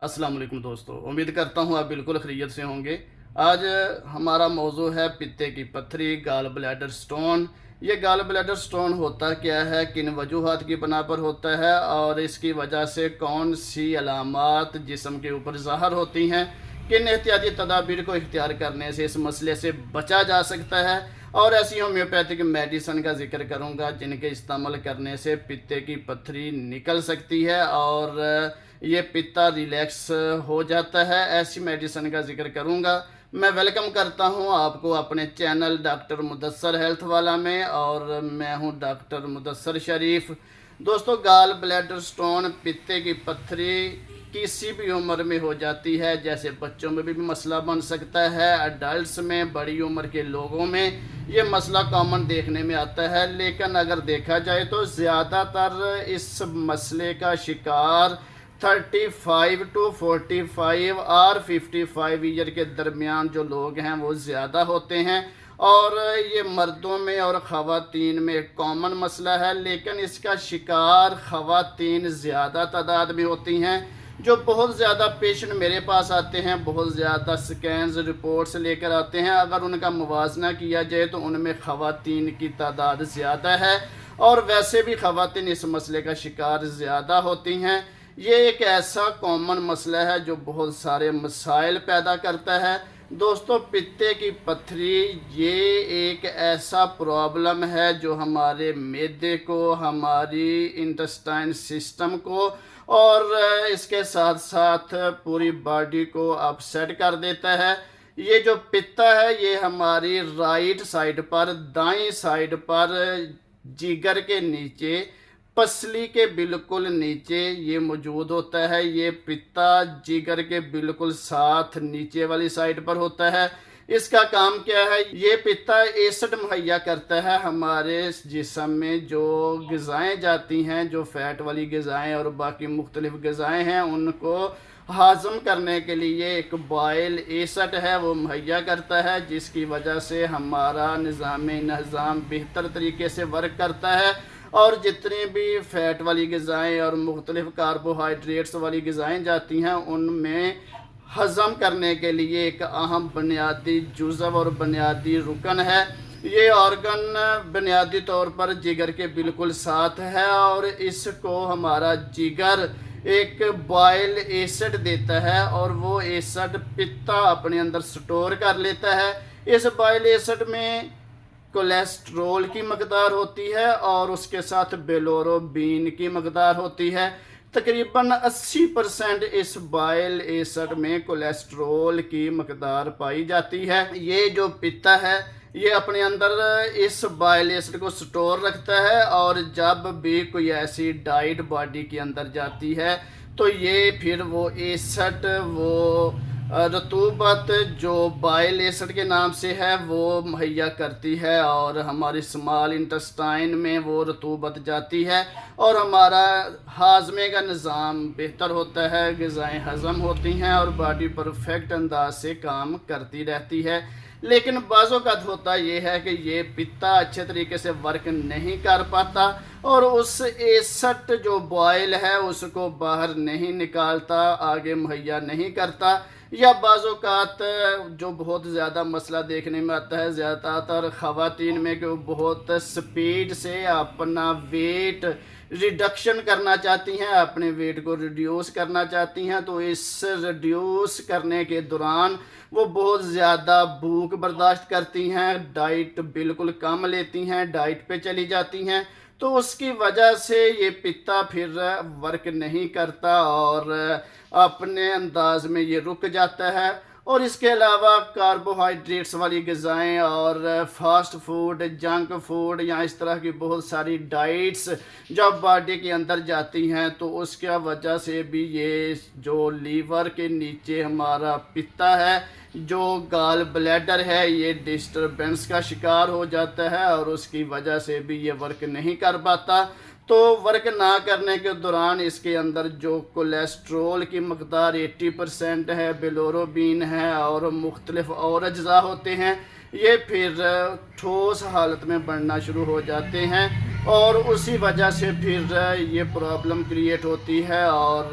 अस्सलाम वालेकुम दोस्तों, उम्मीद करता हूँ आप बिल्कुल खैरियत से होंगे। आज हमारा मौजू है पित्ते की पत्थरी, गाल ब्लैडर स्टोन। ये गाल ब्लैडर स्टोन होता क्या है, किन वजूहात की बना पर होता है और इसकी वजह से कौन सी अलामात जिस्म के ऊपर ज़ाहिर होती हैं, किन एहतियाती तदाबीर को इख्तियार करने से इस मसले से बचा जा सकता है और ऐसी होम्योपैथिक मेडिसन का जिक्र करूँगा जिनके इस्तेमाल करने से पित्ते की पत्थरी निकल सकती है और ये पित्ता रिलैक्स हो जाता है। ऐसी मेडिसन का जिक्र करूँगा। मैं वेलकम करता हूँ आपको अपने चैनल डॉक्टर मुदस्सर हेल्थ वाला में और मैं हूँ डॉक्टर मुदस्सर शरीफ। दोस्तों, गाल ब्लैडर स्टोन, पित्ते की पत्थरी किसी भी उम्र में हो जाती है। जैसे बच्चों में भी मसला बन सकता है, अडल्ट्स में, बड़ी उम्र के लोगों में ये मसला कॉमन देखने में आता है। लेकिन अगर देखा जाए तो ज़्यादातर इस मसले का शिकार 35 टू 45 और 55 ईयर के दरमियान जो लोग हैं वो ज़्यादा होते हैं और ये मर्दों में और ख़वातीन में कॉमन मसला है। लेकिन इसका शिकार ख़वातीन ज़्यादा तादाद में होती हैं। जो बहुत ज़्यादा पेशेंट मेरे पास आते हैं, बहुत ज़्यादा स्कैन्स रिपोर्ट्स लेकर आते हैं, अगर उनका मुवाजना किया जाए तो उनमें ख़वातीन की तादाद ज़्यादा है और वैसे भी ख़वातीन इस मसले का शिकार ज़्यादा होती हैं। ये एक ऐसा कॉमन मसला है जो बहुत सारे मसाइल पैदा करता है। दोस्तों, पित्ते की पत्थरी ये एक ऐसा प्रॉब्लम है जो हमारे मैदे को, हमारी इंटेस्टाइन सिस्टम को और इसके साथ साथ पूरी बॉडी को अपसेट कर देता है। ये जो पित्ता है ये हमारी राइट साइड पर, दाईं साइड पर, जिगर के नीचे, पसली के बिल्कुल नीचे ये मौजूद होता है। ये पित्ता जिगर के बिल्कुल साथ नीचे वाली साइड पर होता है। इसका काम क्या है, ये पित्ता एसिड मुहैया करता है हमारे जिस्म में। जो ग़िज़ाएँ जाती हैं, जो फैट वाली ग़िज़ाएँ और बाकी मुख्तलिफ़ ग़िज़ाएँ हैं, उनको हाज़म करने के लिए एक बाइल एसिड है वो मुहैया करता है, जिसकी वजह से हमारा निज़ाम बेहतर तरीके से वर्क करता है और जितनी भी फ़ैट वाली ग़िज़ाएँ और मुख्तलिफ़ कार्बोहाइड्रेट्स वाली ग़िज़ाएँ जाती हैं उनमें हज़म करने के लिए एक अहम बुनियादी जुज़व और बुनियादी रुकन है। ये ऑर्गन बुनियादी तौर पर जिगर के बिल्कुल साथ है और इसको हमारा जिगर एक बाइल एसिड देता है और वो एसिड पित्ता अपने अंदर स्टोर कर लेता है। इस बाइल एसिड में कोलेस्ट्रोल की मकदार होती है और उसके साथ बिलिरुबिन की मकदार होती है। तकरीबन 80% इस बाइल एसिड में कोलेस्ट्रोल की मकदार पाई जाती है। ये जो पित्ता है ये अपने अंदर इस बाइल एसिड को स्टोर रखता है और जब भी कोई ऐसी डाइट बॉडी के अंदर जाती है तो ये फिर वो एसिड, वो रतूबत जो बाइल एसिड के नाम से है वो मुहैया करती है और हमारी स्मॉल इंटेस्टाइन में वो रतूबत जाती है और हमारा हाजमे का निज़ाम बेहतर होता है, ग़िज़ाएँ हज़म होती हैं और बॉडी परफेक्ट अंदाज से काम करती रहती है। लेकिन बाज़-औक़ात होता ये है कि ये पित्ता अच्छे तरीके से वर्क नहीं कर पाता और उस एसिड जो बॉइल है उसको बाहर नहीं निकालता, आगे मुहैया नहीं करता। या बाज़-औक़ात जो बहुत ज़्यादा मसला देखने में आता है ज़्यादातर ख़वातीन में कि वो बहुत स्पीड से अपना वेट रिडक्शन करना चाहती हैं, अपने वेट को रिड्यूस करना चाहती हैं। तो इस रिड्यूस करने के दौरान वो बहुत ज़्यादा भूख बर्दाश्त करती हैं, डाइट बिल्कुल कम लेती हैं, डाइट पे चली जाती हैं। तो उसकी वजह से ये पित्ता फिर वर्क नहीं करता और अपने अंदाज में ये रुक जाता है। और इसके अलावा कार्बोहाइड्रेट्स वाली ग़िज़ाएँ और फास्ट फूड, जंक फूड या इस तरह की बहुत सारी डाइट्स जब बॉडी के अंदर जाती हैं तो उसकी वजह से भी ये जो लीवर के नीचे हमारा पित्ता है, जो गाल ब्लैडर है, ये डिस्टर्बेंस का शिकार हो जाता है और उसकी वजह से भी ये वर्क नहीं कर पाता। तो वर्क ना करने के दौरान इसके अंदर जो कोलेस्ट्रोल की मकदार 80% है, बिलिरुबिन है और मुख्तलिफ़ और अज्जा होते हैं, ये फिर ठोस हालत में बढ़ना शुरू हो जाते हैं और उसी वजह से फिर ये प्रॉब्लम क्रिएट होती है और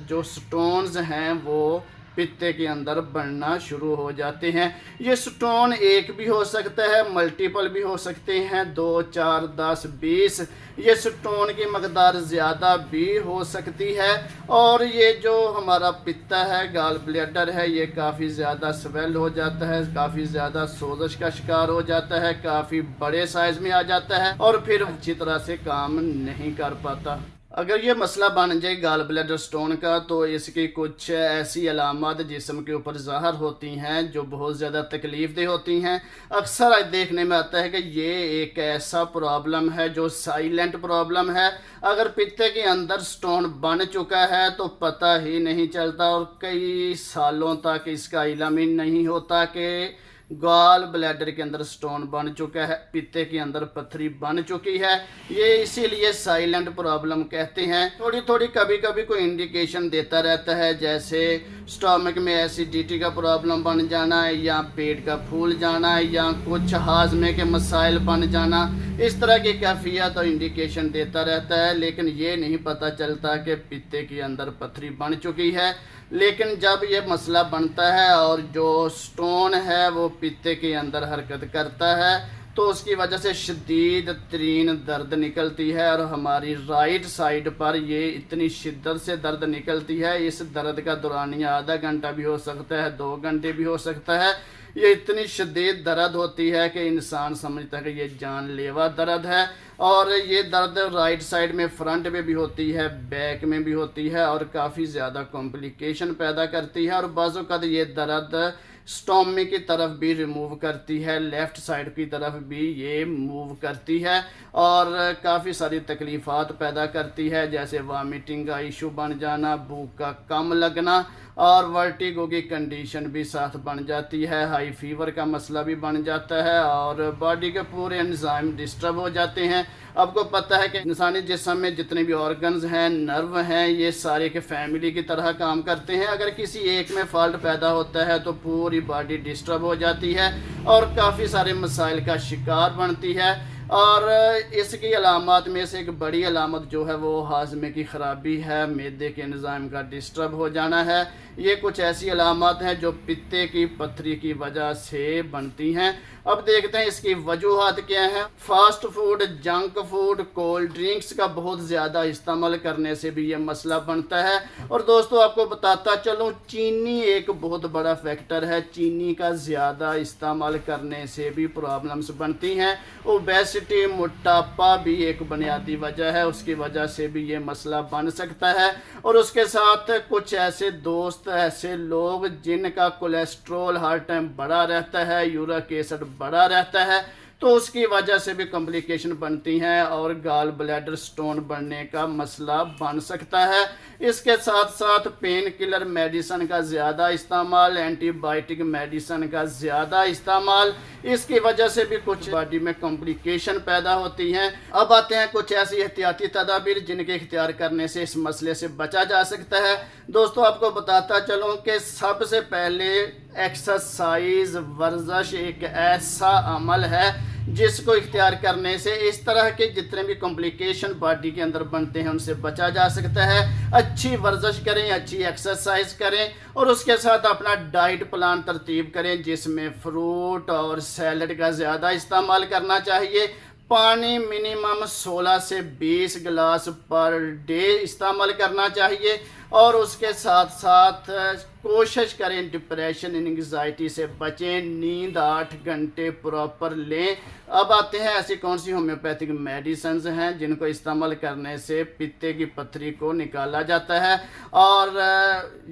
जो स्टोन्स हैं वो पित्ते के अंदर बढ़ना शुरू हो जाते हैं। ये स्टोन एक भी हो सकता है, मल्टीपल भी हो सकते हैं, 2, 4, 10, 20। ये स्टोन की मकदार ज़्यादा भी हो सकती है और ये जो हमारा पित्ता है, गॉल ब्लैडर है, ये काफ़ी ज़्यादा स्वेल हो जाता है, काफ़ी ज़्यादा सोजश का शिकार हो जाता है, काफ़ी बड़े साइज़ में आ जाता है और फिर अच्छी तरह से काम नहीं कर पाता। अगर ये मसला बन जाए गॉल ब्लैडर स्टोन का तो इसकी कुछ ऐसी अलामत जिस्म के ऊपर ज़ाहिर होती हैं जो बहुत ज़्यादा तकलीफ़ दह होती हैं। अक्सर देखने में आता है कि ये एक ऐसा प्रॉब्लम है जो साइलेंट प्रॉब्लम है। अगर पित्ते के अंदर स्टोन बन चुका है तो पता ही नहीं चलता और कई सालों तक इसका इल्म ही नहीं होता कि गॉल ब्लैडर के अंदर स्टोन बन चुका है, पित्ते के अंदर पथरी बन चुकी है। ये इसीलिए साइलेंट प्रॉब्लम कहते हैं। थोड़ी थोड़ी कभी कभी कोई इंडिकेशन देता रहता है, जैसे स्टमक में एसिडिटी का प्रॉब्लम बन जाना या पेट का फूल जाना या कुछ हाजमे के मसाइल बन जाना। इस तरह की कैफियत और इंडिकेशन देता रहता है, लेकिन ये नहीं पता चलता कि पित्ते के अंदर पथरी बन चुकी है। लेकिन जब ये मसला बनता है और जो स्टोन है वो पित्ते के अंदर हरकत करता है तो उसकी वजह से शदीद तरीन दर्द निकलती है और हमारी राइट साइड पर ये इतनी शिद्दत से दर्द निकलती है। इस दर्द का दौरानिया आधा घंटा भी हो सकता है, 2 घंटे भी हो सकता है। ये इतनी शदीद दर्द होती है कि इंसान समझता है कि ये जानलेवा दर्द है। और ये दर्द राइट साइड में फ्रंट में भी होती है, बैक में भी होती है और काफ़ी ज़्यादा कॉम्प्लिकेशन पैदा करती है। और बाज़ औक़ात ये दर्द स्टोमिक की तरफ भी रिमूव करती है, लेफ़्ट साइड की तरफ भी ये मूव करती है और काफ़ी सारी तकलीफ़ात पैदा करती है, जैसे वामिटिंग का इशू बन जाना, भूख का कम लगना और वर्टिगो की कंडीशन भी साथ बन जाती है। हाई फीवर का मसला भी बन जाता है और बॉडी के पूरे एंजाइम डिस्टर्ब हो जाते हैं। आपको पता है कि इंसानी जिस्म में जितने भी ऑर्गन्स हैं, नर्व हैं, ये सारे के फैमिली की तरह काम करते हैं। अगर किसी एक में फॉल्ट पैदा होता है तो पूरी बॉडी डिस्टर्ब हो जाती है और काफ़ी सारे मसाइल का शिकार बनती है। और इसकी अलामत में से एक बड़ी अलामत जो है वो हाजमे की ख़राबी है, मैदे के एंजाइम का डिस्टर्ब हो जाना है। ये कुछ ऐसी अलामत हैं जो पित्ते की पथरी की वजह से बनती हैं। अब देखते हैं इसकी वजूहात क्या हैं। Fast food, junk food, cold drinks का बहुत ज़्यादा इस्तेमाल करने से भी ये मसला बनता है। और दोस्तों आपको बताता चलूँ, चीनी एक बहुत बड़ा फैक्टर है। चीनी का ज़्यादा इस्तेमाल करने से भी प्रॉब्लम्स बनती हैं। ओबेसिटी, मोटापा भी एक बुनियादी वजह है, उसकी वजह से भी ये मसला बन सकता है। और उसके साथ कुछ ऐसे दोस्त, ऐसे लोग जिनका कोलेस्ट्रॉल हर टाइम बढ़ा रहता है, यूरिक एसिड बढ़ा रहता है, तो उसकी वजह से भी कॉम्प्लिकेशन बनती हैं और गॉल ब्लैडर स्टोन बनने का मसला बन सकता है। इसके साथ साथ पेन किलर मेडिसिन का ज़्यादा इस्तेमाल, एंटीबायोटिक मेडिसिन का ज़्यादा इस्तेमाल, इसकी वजह से भी कुछ बॉडी में कॉम्प्लिकेशन पैदा होती हैं। अब आते हैं कुछ ऐसी एहतियाती तदाबीर जिनके इख्तियार करने से इस मसले से बचा जा सकता है। दोस्तों आपको बताता चलूँ कि सबसे पहले एक्सरसाइज, वर्जिश एक ऐसा अमल है जिसको इख्तियार करने से इस तरह के जितने भी कॉम्प्लिकेशन बॉडी के अंदर बनते हैं उनसे बचा जा सकता है। अच्छी वर्जिश करें, अच्छी एक्सरसाइज करें और उसके साथ अपना डाइट प्लान तरतीब करें जिसमें फ्रूट और सैलड का ज़्यादा इस्तेमाल करना चाहिए। पानी मिनिमम 16 से 20 गिलास पर डे इस्तेमाल करना चाहिए और उसके साथ साथ कोशिश करें डिप्रेशन, एंग्जाइटी से बचें। नींद 8 घंटे प्रॉपर लें। अब आते हैं ऐसी कौन सी होम्योपैथिक मेडिसिन हैं जिनको इस्तेमाल करने से पित्ते की पथरी को निकाला जाता है और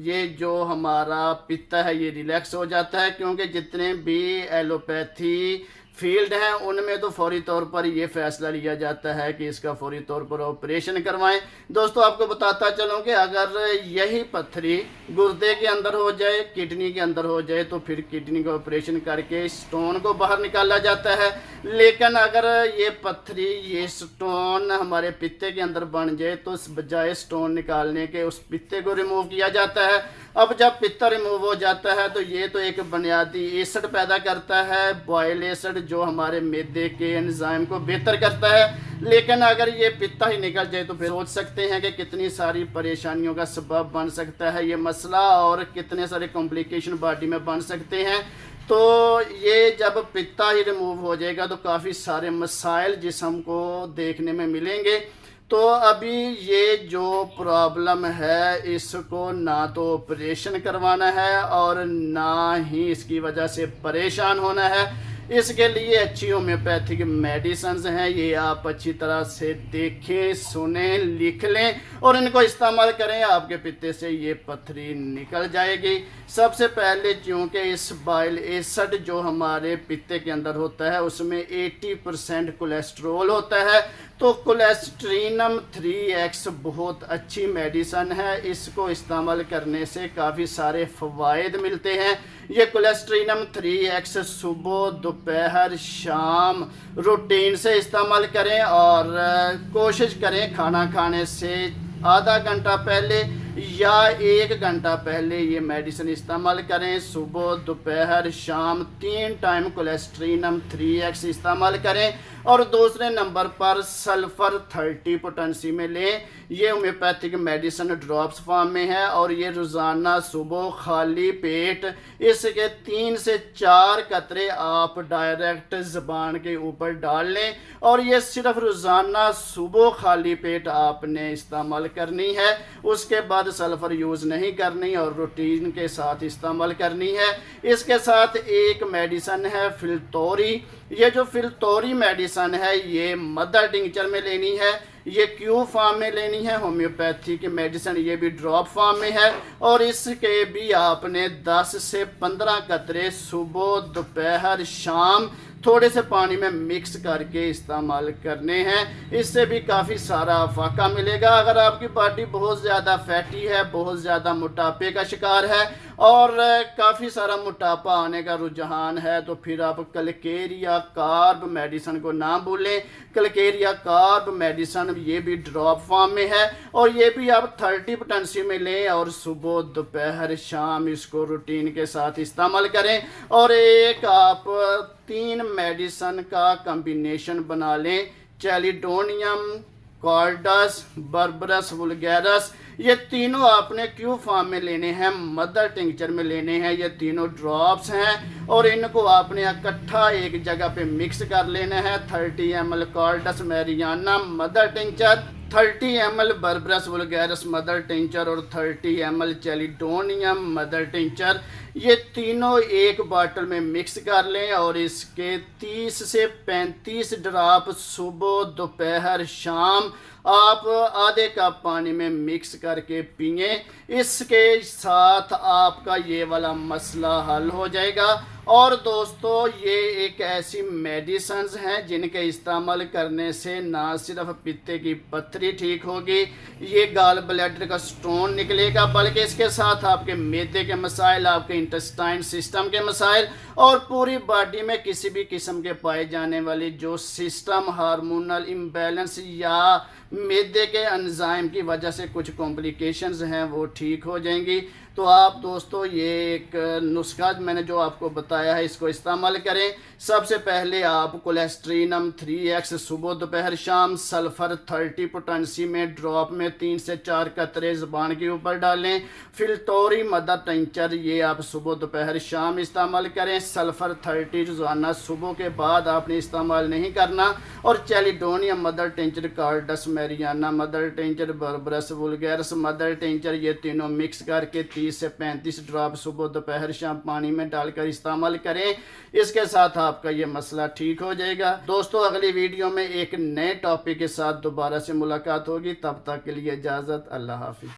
ये जो हमारा पित्ता है ये रिलैक्स हो जाता है, क्योंकि जितने भी एलोपैथी फील्ड हैं उनमें तो फौरी तौर पर ये फैसला लिया जाता है कि इसका फौरी तौर पर ऑपरेशन करवाएं। दोस्तों आपको बताता चलूँ कि अगर यही पथरी गुर्दे के अंदर हो जाए, किडनी के अंदर हो जाए तो फिर किडनी का ऑपरेशन करके स्टोन को बाहर निकाला जाता है। लेकिन अगर ये पथरी, ये स्टोन हमारे पित्ते के अंदर बन जाए तो बजाय स्टोन निकालने के उस पित्ते को रिमूव किया जाता है। अब जब पित्त रिमूव हो जाता है तो ये तो एक बुनियादी एसिड पैदा करता है, बॉयल एसिड, जो हमारे मैदे के एंजाइम को बेहतर करता है। लेकिन अगर ये पित्ता ही निकल जाए तो फिर सोच सकते हैं कि कितनी सारी परेशानियों का सबब बन सकता है ये मसला, और कितने सारे कॉम्प्लिकेशन बॉडी में बन सकते हैं। तो ये जब पित्ता ही रिमूव हो जाएगा तो काफ़ी सारे मसाइल जिस्म को देखने में मिलेंगे। तो अभी ये जो प्रॉब्लम है इसको ना तो ऑपरेशन करवाना है और ना ही इसकी वजह से परेशान होना है। इसके लिए अच्छी होम्योपैथिक मेडिसिन हैं, ये आप अच्छी तरह से देखें, सुनें, लिख लें और इनको इस्तेमाल करें, आपके पित्ते से ये पथरी निकल जाएगी। सबसे पहले चूँकि इस बाइल एसिड जो हमारे पित्ते के अंदर होता है उसमें 80% कोलेस्ट्रोल होता है, तो कोलेस्ट्रीनम 3X बहुत अच्छी मेडिसन है। इसको इस्तेमाल करने से काफ़ी सारे फ़वाइद मिलते हैं। ये कोलेस्ट्रीनम 3X सुबह, दोपहर, शाम रूटीन से इस्तेमाल करें और कोशिश करें खाना खाने से आधा घंटा पहले या 1 घंटा पहले ये मेडिसिन इस्तेमाल करें। सुबह, दोपहर, शाम 3 टाइम कोलेस्ट्रीनम 3X इस्तेमाल करें। और दूसरे नंबर पर सल्फ़र 30 पोटेंसी में लें। ये होम्योपैथिक मेडिसिन ड्रॉप्स फॉर्म में है और ये रोज़ाना सुबह खाली पेट इसके 3 से 4 कतरे आप डायरेक्ट ज़बान के ऊपर डाल लें और ये सिर्फ रोज़ाना सुबह खाली पेट आपने इस्तेमाल करनी है। उसके बाद सल्फ़र यूज़ नहीं करनी और रूटीन के साथ इस्तेमाल करनी है। इसके साथ एक मेडिसिन है फिल्टोरी। ये जो फिल्टोरी मेडिसिन है ये मदर टिंचर में लेनी है, ये क्यू फॉर्म में लेनी है। होम्योपैथिक मेडिसिन ये भी ड्रॉप फॉर्म में है और इसके भी आपने 10 से 15 कतरे सुबह, दोपहर, शाम थोड़े से पानी में मिक्स करके इस्तेमाल करने हैं। इससे भी काफ़ी सारा फाका मिलेगा। अगर आपकी बॉडी बहुत ज़्यादा फैटी है, बहुत ज़्यादा मोटापे का शिकार है और काफ़ी सारा मोटापा आने का रुझान है तो फिर आप कलकेरिया कार्ब मेडिसिन को ना भूलें। कलकेरिया कार्ब मेडिसिन ये भी ड्रॉप फॉर्म में है और ये भी आप 30 पोटेंसी में लें और सुबह, दोपहर, शाम इसको रूटीन के साथ इस्तेमाल करें। और एक आप 3 मेडिसिन का कम्बिनेशन बना लें, चैलिडोनियम, कॉर्डस, बर्बरस वुल्गैरस। ये तीनों आपने क्यू फॉर्म में लेने हैं, मदर टिंचर में लेने हैं। ये तीनों ड्रॉप्स हैं और इनको आपने इकट्ठा एक जगह पे मिक्स कर लेना है। 30 ml carduus marianus mother tincture, 30 ml berberis vulgaris mother tincture और 30 ml चैलिडोनियम मदर टिंचर, ये तीनों एक बॉटल में मिक्स कर लें और इसके 30 से 35 ड्रॉप सुबह, दोपहर, शाम आप आधे कप पानी में मिक्स करके पिए। इसके साथ आपका ये वाला मसला हल हो जाएगा। और दोस्तों ये एक ऐसी मेडिसिन्स हैं जिनके इस्तेमाल करने से ना सिर्फ पित्ते की पथरी ठीक होगी, ये गाल ब्लैडर का स्टोन निकलेगा, बल्कि इसके साथ आपके मैदे के मसाइल, आपके इंटेस्टाइन सिस्टम के मसाइल और पूरी बॉडी में किसी भी किस्म के पाए जाने वाली जो सिस्टम हार्मोनल इम्बैलेंस या मैदे के एंजाइम की वजह से कुछ कॉम्प्लिकेशंस हैं वो ठीक हो जाएंगी। तो आप दोस्तों ये एक नुस्खा मैंने जो आपको बताया है इसको इस्तेमाल करें। सबसे पहले आप कोलेस्ट्रीनम 3X सुबह, दोपहर, शाम सल्फ़र 30 पोटेंसी में ड्रॉप में 3 से 4 कतरे ज़बान के ऊपर डालें। फिल्टोरी मदर टिंचर ये आप सुबह, दोपहर, शाम इस्तेमाल करें। सल्फ़र 30 रोज़ाना सुबह के बाद आपने इस्तेमाल नहीं करना। और chelidonium mother tincture, carduus marianus mother tincture, berberis vulgaris mother tincture, ये तीनों मिक्स करके 30 से 35 ड्रॉप सुबह, दोपहर, शाम पानी में डालकर इस्तेमाल करें। इसके साथ आपका ये मसला ठीक हो जाएगा। दोस्तों अगली वीडियो में एक नए टॉपिक के साथ दोबारा से मुलाकात होगी, तब तक के लिए इजाज़त, अल्लाह हाफिज़।